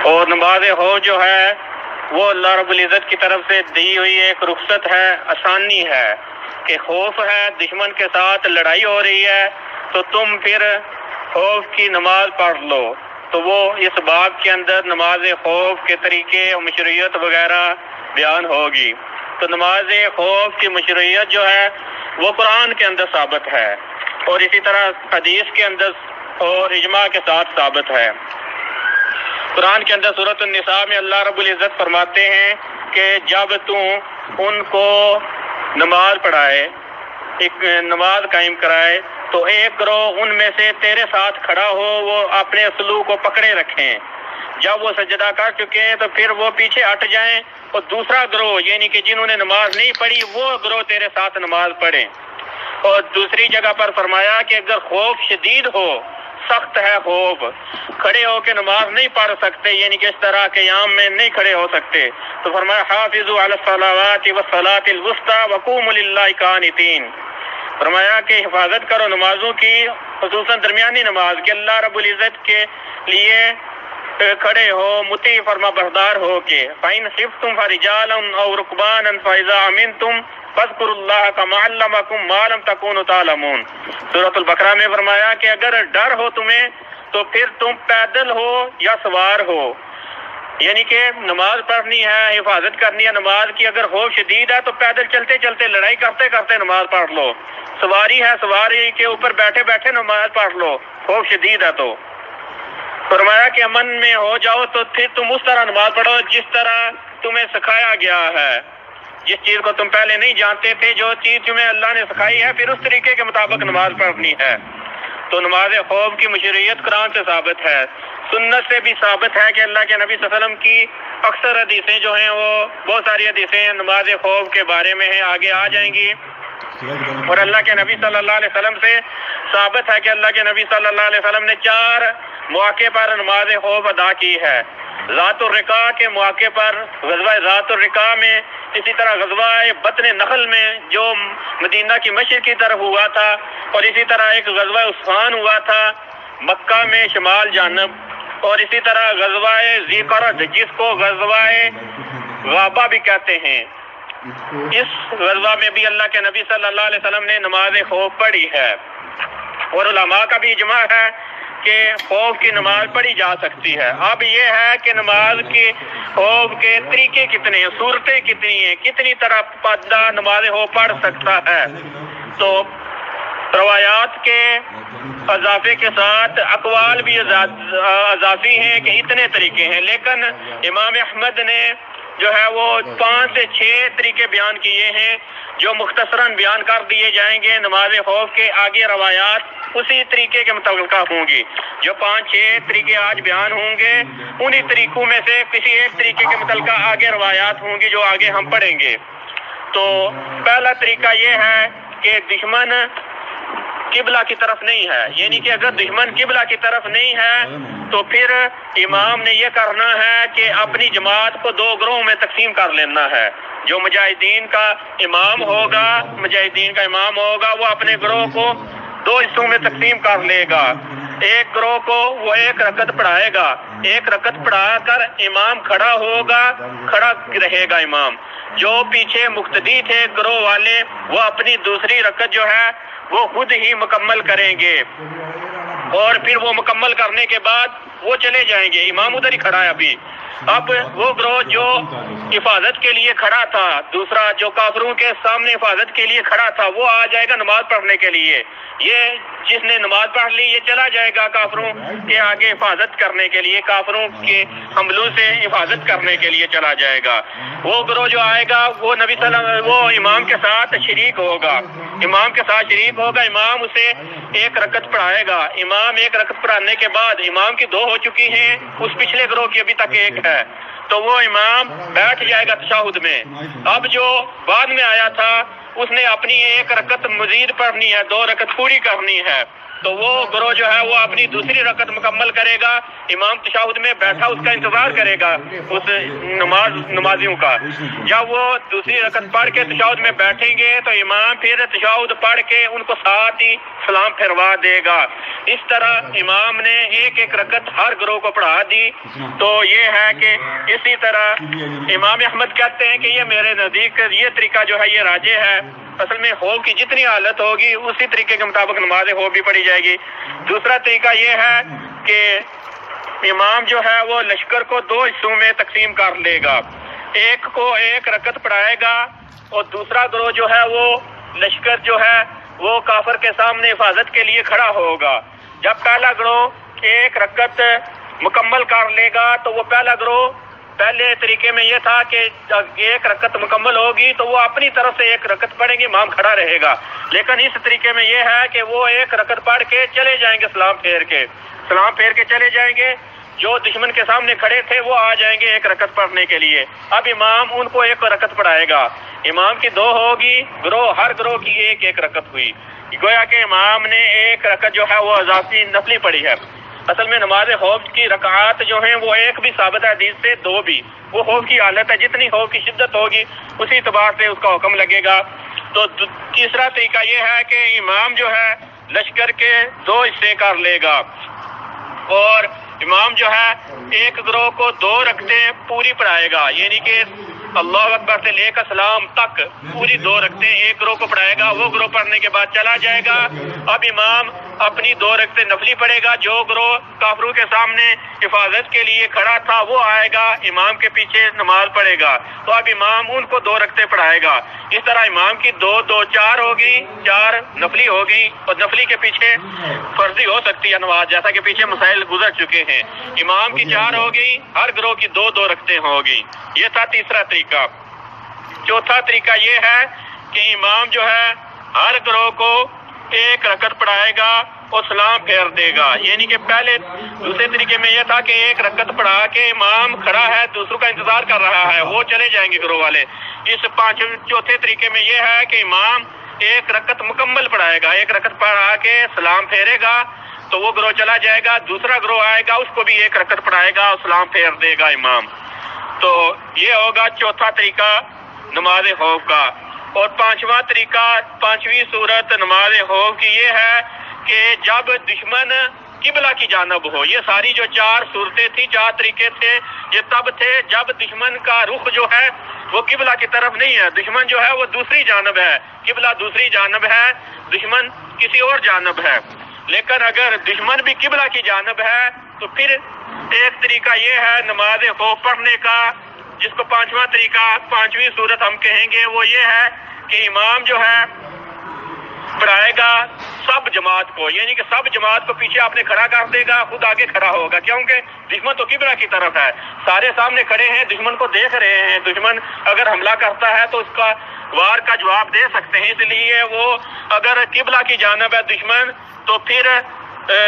اور نماز خوف جو ہے وہ اللہ رب العزت کی طرف سے دی ہوئی ایک رخصت ہے، آسانی ہے کہ خوف ہے، دشمن کے ساتھ لڑائی ہو رہی ہے تو تم پھر خوف کی نماز پڑھ لو۔ تو وہ اس باب کے اندر نماز خوف کے طریقے اور مشروعیت وغیرہ بیان ہوگی۔ تو نماز خوف کی مشروعیت جو ہے وہ قرآن کے اندر ثابت ہے اور اسی طرح حدیث کے اندر اور اجماع کے ساتھ ثابت ہے۔ قرآن کے اندر سورۃ النساء میں اللہ رب العزت فرماتے ہیں کہ جب تم ان کو نماز پڑھائے، ایک نماز قائم کرائے، تو ایک گروہ ان میں سے تیرے ساتھ کھڑا ہو، وہ اپنے سلوک کو پکڑے رکھیں، جب وہ سجدہ کر چکے ہیں تو پھر وہ پیچھے ہٹ جائیں، اور دوسرا گروہ یعنی کہ جنہوں نے نماز نہیں پڑھی وہ گروہ تیرے ساتھ نماز پڑھیں۔ اور دوسری جگہ پر فرمایا کہ اگر خوف شدید ہو، سخت ہے خوف، کھڑے ہو کے نماز نہیں پڑھ سکتے، یعنی کہ اس طرح قیام میں نہیں کھڑے ہو سکتے، تو فرمایا حافظوا علی الصلوات والصلاۃ الوسطی وقوموا للہ قانتین، فرمایا کہ حفاظت کرو نمازوں کی، خصوصاً درمیانی نماز کی، اللہ رب العزت کے لیے کھڑے ہو، مطیع فرما بردار ہو کے۔ فَإِنْ خِفْتُمْ فَرِجَالًا أَوْ رُكْبَانًا فَإِذَا أَمِنْتُمْ فَاذْكُرُوا اللَّهَ كَمَا عَلَّمَكُم مَّا لَمْ تَكُونُوا تَعْلَمُونَ۔ سورۃ البقرہ میں فرمایا کہ اگر ڈر ہو تمہیں تو پھر تم پیدل ہو یا سوار ہو، یعنی کہ نماز پڑھنی ہے، حفاظت کرنی ہے نماز کی، اگر خوف شدید ہے تو پیدل چلتے چلتے، لڑائی کرتے کرتے نماز پڑھ لو، سواری ہے سواری کے اوپر بیٹھے بیٹھے نماز پڑھ لو، خوف شدید ہے تو۔ فرمایا کہ امن میں ہو جاؤ تو پھر تم اس طرح نماز پڑھو جس طرح تمہیں سکھایا گیا ہے، جس چیز کو تم پہلے نہیں جانتے تھے، جو چیز تمہیں اللہ نے سکھائی ہے پھر اس طریقے کے مطابق نماز پڑھنی ہے۔ تو نماز خوف کی مشروعیت قرآن سے ثابت ہے، سنت سے بھی ثابت ہے کہ اللہ کے نبی صلی اللہ علیہ وسلم کی اکثر حدیثیں جو ہیں وہ بہت ساری حدیثیں نماز خوف کے بارے میں ہیں، آگے آ جائیں گی۔ اور اللہ کے نبی صلی اللہ علیہ وسلم سے ثابت ہے کہ اللہ کے نبی صلی اللہ علیہ وسلم نے 4 مواقع پر نماز خوف ادا کی ہے۔ ذات الرقاع کے موقع پر، غزوہ ذات الرقاع میں، اسی طرح غزوہ بطن نخل میں جو مدینہ کی مشرق کی طرف ہوا تھا، اور اسی طرح ایک غزوہ عثمان ہوا تھا مکہ میں شمال جانب، اور اسی طرح غزوہ ذی قرد جس کو غزوہ غابہ بھی کہتے ہیں، اس غزوہ میں بھی اللہ کے نبی صلی اللہ علیہ وسلم نے نماز خوف پڑھی ہے۔ اور علماء کا بھی اجماع ہے کہ خوف کی نماز پڑھی جا سکتی ہے۔ اب یہ ہے کہ نماز کے خوف کے طریقے کتنے ہیں، صورتیں کتنی ہیں، کتنی طرح بندہ نماز خوف پڑھ سکتا ہے۔ تو روایات کے اضافے کے ساتھ اقوال بھی اضافی ہیں کہ اتنے طریقے ہیں، لیکن امام احمد نے جو ہے وہ 5 سے 6 طریقے بیان کیے ہیں جو مختصراً بیان کر دیے جائیں گے۔ نماز خوف کے آگے روایات اسی طریقے کے متعلقہ ہوں گی، جو 5-6 طریقے آج بیان ہوں گے انہی طریقوں میں سے کسی ایک طریقے کے متعلقہ آگے روایات ہوں گی جو آگے ہم پڑھیں گے۔ تو پہلا طریقہ یہ ہے کہ دشمن قبلہ کی طرف نہیں ہے، یعنی کہ اگر دشمن قبلہ کی طرف نہیں ہے تو پھر امام نے یہ کرنا ہے کہ اپنی جماعت کو 2 گروہوں میں تقسیم کر لینا ہے۔ جو مجاہدین کا امام ہوگا وہ اپنے گروہ کو 2 حصوں میں تقسیم کر لے گا، ایک گروہ کو وہ 1 رکعت پڑھائے گا، 1 رکعت پڑھا کر امام کھڑا ہوگا، کھڑا رہے گا امام، جو پیچھے مقتدی تھے گروہ والے وہ اپنی دوسری رکعت جو ہے وہ خود ہی مکمل کریں گے، اور پھر وہ مکمل کرنے کے بعد وہ چلے جائیں گے، امام ادھر ہی کھڑا ہے ابھی۔ اب وہ گروہ جو حفاظت کے لیے کھڑا تھا، دوسرا جو کافروں کے سامنے حفاظت کے لیے کھڑا تھا، وہ آ جائے گا نماز پڑھنے کے لیے، یہ جس نے نماز پڑھ لی یہ چلا جائے گا کافروں کے آگے حفاظت کرنے کے لیے، کافروں کے حملوں سے حفاظت کرنے کے لیے چلا جائے گا۔ وہ گروہ جو آئے گا وہ نبی صلی اللہ علیہ وسلم وہ امام کے ساتھ شریک ہوگا، امام اسے 1 رکعت پڑھائے گا، امام 1 رکعت پڑھانے کے بعد امام کی 2 ہو چکی ہیں، اس پچھلے گروہ کی ابھی تک 1 ہے، تو وہ امام بیٹھ جائے گا تشہد میں۔ اب جو بعد میں آیا تھا اس نے اپنی 1 رکعت مزید پڑھنی ہے، 2 رکعت پوری کرنی ہے، تو وہ گروہ جو ہے وہ اپنی دوسری رکعت مکمل کرے گا، امام تشہد میں بیٹھا اس کا انتظار کرے گا اس نمازیوں کا۔ جب وہ دوسری رکعت پڑھ کے تشہد میں بیٹھیں گے تو امام پھر تشہد پڑھ کے ان کو ساتھ ہی سلام پھروا دے گا۔ اس طرح امام نے ایک ایک رکعت ہر گروہ کو پڑھا دی۔ تو یہ ہے کہ اسی طرح امام احمد کہتے ہیں کہ یہ میرے نزدیک یہ طریقہ جو ہے یہ راجح ہے۔ اصل میں خوف کی جتنی حالت ہوگی اسی طریقے کے مطابق نماز خوف بھی پڑھی جائے گی۔ دوسرا طریقہ یہ ہے کہ امام جو ہے وہ لشکر کو دو حصوں میں تقسیم کر لے گا، ایک کو ایک رکعت پڑھائے گا اور دوسرا گروہ جو ہے وہ لشکر جو ہے وہ کافر کے سامنے حفاظت کے لیے کھڑا ہوگا۔ جب پہلا گروہ ایک رکعت مکمل کر لے گا تو وہ پہلا گروہ پہلے طریقے میں یہ تھا کہ ایک رکعت مکمل ہوگی تو وہ اپنی طرف سے ایک رکعت پڑھیں گے، امام کھڑا رہے گا۔ لیکن اس طریقے میں یہ ہے کہ وہ ایک رکعت پڑھ کے چلے جائیں گے، سلام پھیر کے چلے جائیں گے۔ جو دشمن کے سامنے کھڑے تھے وہ آ جائیں گے ایک رکعت پڑھنے کے لیے۔ اب امام ان کو ایک رکعت پڑھائے گا، امام کی دو ہوگی، ہر گروہ کی ایک ایک رکعت ہوئی۔ گویا کہ امام نے ایک رکعت جو ہے وہ اضافی نفلی پڑھی ہے۔ اصل میں نماز خوف کی رکعات جو ہیں وہ ایک بھی ثابت ہے حدیث سے، دو بھی۔ وہ خوف کی حالت ہے، جتنی خوف کی شدت ہوگی اسی اعتبار سے اس کا حکم لگے گا۔ تو تیسرا طریقہ یہ ہے کہ امام جو ہے لشکر کے دو حصے کر لے گا اور امام جو ہے ایک گروہ کو دو رکعتیں پوری پڑھائے گا، یعنی کہ اللہ اکبر سے لے کر سلام تک پوری دو رکعتیں ایک گروہ کو پڑھائے گا۔ وہ گروہ پڑھنے کے بعد چلا جائے گا۔ اب امام اپنی دو رکعتیں نفلی پڑھے گا، جو گروہ کافروں کے سامنے حفاظت کے لیے کھڑا تھا وہ آئے گا، امام کے پیچھے نماز پڑھے گا۔ تو اب امام ان کو دو رکعتیں پڑھائے گا۔ اس طرح امام کی دو چار ہوگی، چار نفلی ہوگی اور نفلی کے پیچھے فرضی ہو سکتی ہے نماز، جیسا کہ پیچھے مسائل گزر چکے ہیں۔ امام کی چار ہوگی، ہر گروہ کی دو رکعتیں ہوگی۔ یہ تھا تیسرا طریقہ۔ چوتھا طریقہ یہ ہے کہ امام جو ہے ہر گروہ کو ایک رکعت پڑھائے گا اور سلام پھیر دے گا، یعنی کہ دوسرے طریقے میں یہ تھا کہ ایک رکعت پڑھا کے امام کھڑا ہے، دوسروں کا انتظار کر رہا ہے، وہ چلے جائیں گے گروہ والے۔ چوتھے طریقے میں یہ ہے کہ امام ایک رکعت مکمل پڑھائے گا، ایک رکعت پڑھا کے سلام پھیرے گا تو وہ گروہ چلا جائے گا، دوسرا گروہ آئے گا اس کو بھی ایک رکعت پڑھائے گا اور سلام پھیر دے گا امام۔ تو یہ ہوگا چوتھا طریقہ نماز خوف کا۔ اور پانچواں طریقہ، پانچویں صورت نماز خوف کی یہ ہے کہ جب دشمن قبلہ کی جانب ہو۔ یہ ساری جو چار صورتیں تھی، چار طریقے تھے، یہ تب تھے جب دشمن کا رخ جو ہے وہ قبلہ کی طرف نہیں ہے، دشمن جو ہے وہ دوسری جانب ہے، قبلہ دوسری جانب ہے، دشمن کسی اور جانب ہے۔ لیکن اگر دشمن بھی قبلہ کی جانب ہے تو پھر ایک طریقہ یہ ہے نماز خوف پڑھنے کا، جس کو پانچواں طریقہ، پانچویں صورت ہم کہیں گے، وہ یہ ہے کہ امام جو ہے پڑھائے گا سب جماعت کو، یعنی کہ سب جماعت کو پیچھے آپ نے کھڑا کر دے گا، خود آگے کھڑا ہوگا، کیونکہ دشمن تو قبلہ کی طرف ہے، سارے سامنے کھڑے ہیں، دشمن کو دیکھ رہے ہیں، دشمن اگر حملہ کرتا ہے تو اس کا وار کا جواب دے سکتے ہیں، اس لیے وہ اگر قبلہ کی جانب ہے دشمن تو پھر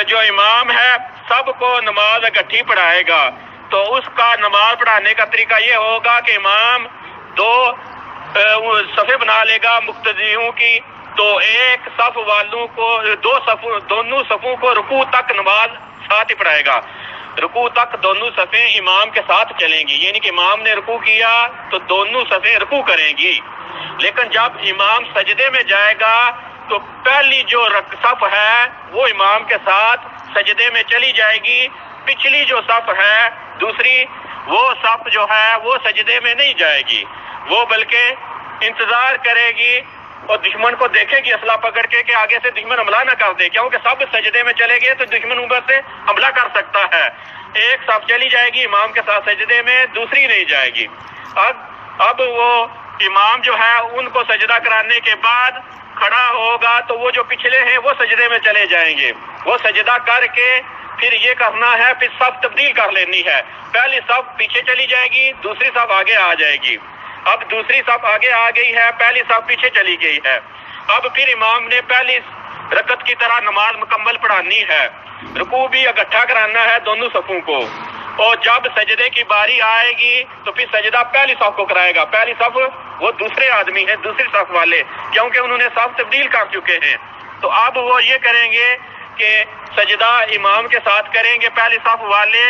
جو امام ہے سب کو نماز اکٹھی پڑھائے گا۔ تو اس کا نماز پڑھانے کا طریقہ یہ ہوگا کہ امام دو صفیں بنا لے گا مقتدیوں کی، تو ایک صف والوں کو دونوں صفوں کو رکوع تک نماز ساتھ ہی پڑھائے گا، رکوع تک دونوں صفیں امام کے ساتھ چلیں گی، یعنی کہ امام نے رکوع کیا تو دونوں صفیں رکوع کریں گی۔ لیکن جب امام سجدے میں جائے گا تو پہلی جو صف ہے وہ امام کے ساتھ سجدے میں چلی جائے گی، پچھلی جو صف ہے دوسری وہ صف جو ہے وہ سجدے میں نہیں جائے گی، وہ بلکہ انتظار کرے گی اور دشمن کو دیکھے گی اسلحہ پکڑ کے کہ آگے سے دشمن حملہ نہ کر دے، کیونکہ سب سجدے میں چلے گئے تو دشمن اوپر سے حملہ کر سکتا ہے۔ ایک صف چلی جائے گی امام کے ساتھ سجدے میں، دوسری نہیں جائے گی۔ اب وہ امام جو ہے ان کو سجدہ کرانے کے بعد کھڑا ہوگا تو وہ جو پچھلے ہیں وہ سجدے میں چلے جائیں گے، وہ سجدہ کر کے پھر یہ کرنا ہے، پھر صف تبدیل کر لینی ہے، پہلی صف پیچھے چلی جائے گی، دوسری صف آگے آ جائے گی۔ اب دوسری صف آگے آ گئی ہے، پہلی صف پیچھے چلی گئی ہے۔ اب پھر امام نے پہلی رکعت کی طرح نماز مکمل پڑھانی ہے، رکوع بھی اکٹھا کرانا ہے دونوں صفوں کو، اور جب سجدے کی باری آئے گی تو پھر سجدہ پہلی صف کو کرائے گا۔ پہلی صف وہ دوسرے آدمی ہیں، دوسری صف والے، کیونکہ انہوں نے صف تبدیل کر چکے ہیں۔ تو اب وہ یہ کریں گے کہ سجدہ امام کے ساتھ کریں گے پہلی صف والے،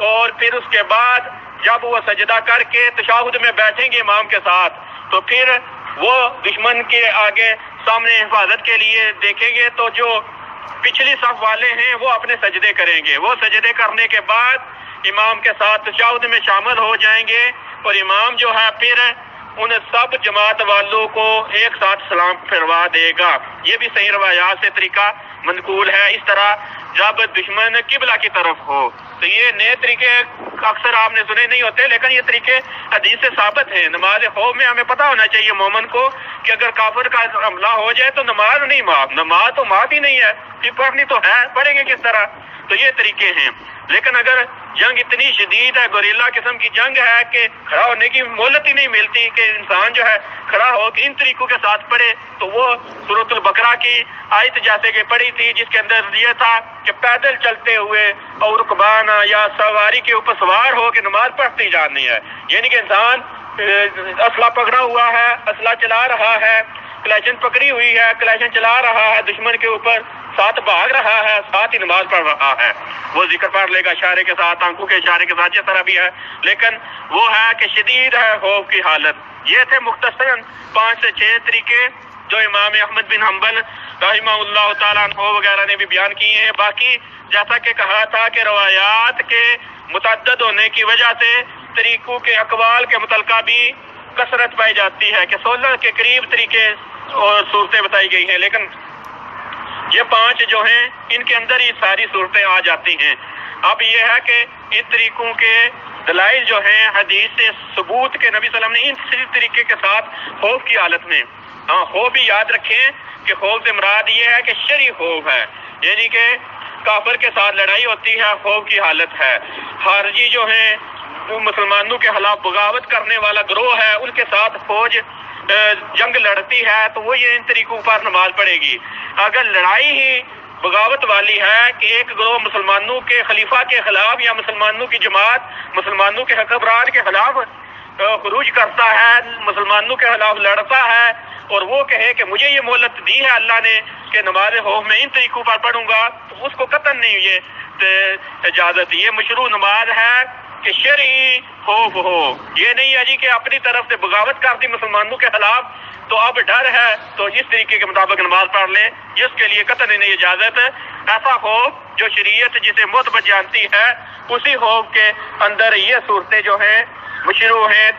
اور پھر اس کے بعد جب وہ سجدہ کر کے تشہد میں بیٹھیں گے امام کے ساتھ، تو پھر وہ دشمن کے آگے سامنے حفاظت کے لیے دیکھیں گے تو جو پچھلی صف والے ہیں وہ اپنے سجدے کریں گے، وہ سجدے کرنے کے بعد امام کے ساتھ تشہد میں شامل ہو جائیں گے، اور امام جو ہے پھر ان سب جماعت والوں کو ایک ساتھ سلام پھروا دے گا۔ یہ بھی صحیح روایات سے طریقہ منقول ہے۔ اس طرح جب دشمن قبلہ کی طرف ہو، تو یہ نئے طریقے اکثر آپ نے سنے نہیں ہوتے، لیکن یہ طریقے حدیث سے ثابت ہیں۔ نماز خوف میں ہمیں پتہ ہونا چاہیے مومن کو کہ اگر کافر کا حملہ ہو جائے تو نماز نہیں معاف، نماز تو معاف ہی نہیں ہے، پھر پڑھنی تو ہے، پڑھیں گے کس طرح؟ تو یہ طریقے ہیں۔ لیکن اگر جنگ اتنی شدید ہے، گوریلا قسم کی جنگ ہے کہ کھڑا ہونے کی مہلت ہی نہیں ملتی کہ انسان جو ہے کھڑا ہو کے ان طریقوں کے ساتھ پڑھے، تو وہ سورۃ البقرہ کی آیت جیسے کہ پڑھی تھی جس کے اندر یہ تھا کہ پیدل چلتے ہوئے اور رکبان یا سواری کے اوپر سوار ہو کے نماز پڑھتی جانی ہے، یعنی کہ انسان اسلحہ پکڑا ہوا ہے، اسلحہ چلا رہا ہے، کلیشن پکڑی ہوئی ہے، کلیشن چلا رہا ہے دشمن کے اوپر، ساتھ بھاگ رہا ہے، ساتھ ہی نماز پڑھ رہا ہے۔ وہ ذکر پڑھ لے گا اشارے کے ساتھ، آنکھوں کے اشارے کے ساتھ، جس طرح بھی ہے، لیکن وہ ہے کہ شدید ہے خوف کی حالت۔ یہ تھے مختصراً 5 سے 6 طریقے جو امام احمد بن حنبل رحمہ اللہ تعالیٰ عنہ وغیرہ نے بھی بیان کیے ہیں۔ باقی جیسا کہ کہا تھا کہ روایات کے متعدد ہونے کی وجہ سے طریقوں کے اقوال کے متعلقہ بھی کثرت پائی جاتی ہے کہ 16 کے قریب طریقے اور صورتیں بتائی گئی ہیں، لیکن یہ 5 جو ہیں ان کے اندر ہی ساری صورتیں آ جاتی ہیں۔ اب یہ ہے کہ ان طریقوں کے دلائل جو ہیں حدیث سے ثبوت کے نبی صلی اللہ علیہ وسلم نے ان طریقے کے ساتھ خوف کی حالت میں، خوف بھی یاد رکھیں کہ خوف سے مراد یہ ہے کہ شرعی خوف ہے، یعنی کہ کافر کے ساتھ لڑائی ہوتی ہے، خوف کی حالت ہے۔ خارجی جو ہیں مسلمانوں کے خلاف بغاوت کرنے والا گروہ ہے، ان کے ساتھ فوج جنگ لڑتی ہے تو وہ یہ ان طریقوں پر نماز پڑھے گی۔ اگر لڑائی ہی بغاوت والی ہے کہ ایک گروہ مسلمانوں کے خلیفہ کے خلاف یا مسلمانوں کی جماعت مسلمانوں کے حکمران کے خلاف خروج کرتا ہے، مسلمانوں کے خلاف لڑتا ہے، اور وہ کہے کہ مجھے یہ مہلت دی ہے اللہ نے کہ نماز خوف میں ان طریقوں پر پڑھوں گا، تو اس کو قطعاً نہیں یہ اجازت، یہ مشروع نماز ہے کہ شرعی خوف ہو۔ یہ نہیں ہے جی کہ اپنی طرف سے بغاوت کر دی مسلمانوں کے خلاف تو اب ڈر ہے تو اس طریقے کے مطابق نماز پڑھ لیں، جس کے لیے قطعاً نہیں اجازت۔ ایسا خوف جو شریعت جسے مثبت جانتی ہے، اسی خوف کے اندر یہ صورتیں جو ہیں مشروع ہیں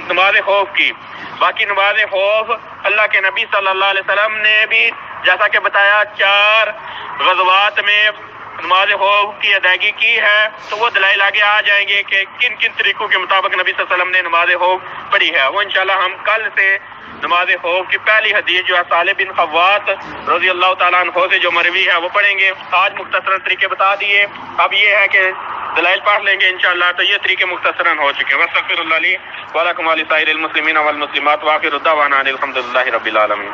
نماز خوف کی۔ باقی نماز خوف اللہ کے نبی صلی اللہ علیہ وسلم نے بھی جیسا کہ بتایا 4 غزوات میں نماز خوف کی ادائیگی کی ہے، تو وہ دلائل آگے آ جائیں گے کہ کن کن طریقوں کے مطابق نبی صلی اللہ علیہ وسلم نے نماز خوف پڑھی ہے۔ وہ انشاءاللہ ہم کل سے نماز خوف کی پہلی حدیث جو ہے صالح بن خوات رضی اللہ تعالیٰ عنہ سے جو مروی ہے وہ پڑھیں گے۔ آج مختصراً طریقے بتا دیے، اب یہ ہے کہ دلائل پڑھ لیں گے انشاءاللہ، تو یہ طریقے مختصراً ہو چکے ہیں۔ واستغفر اللہ لی ولکم ولسائر المسلمین والمسلمات، وآخر دعوانا الحمد للہ رب العالمین۔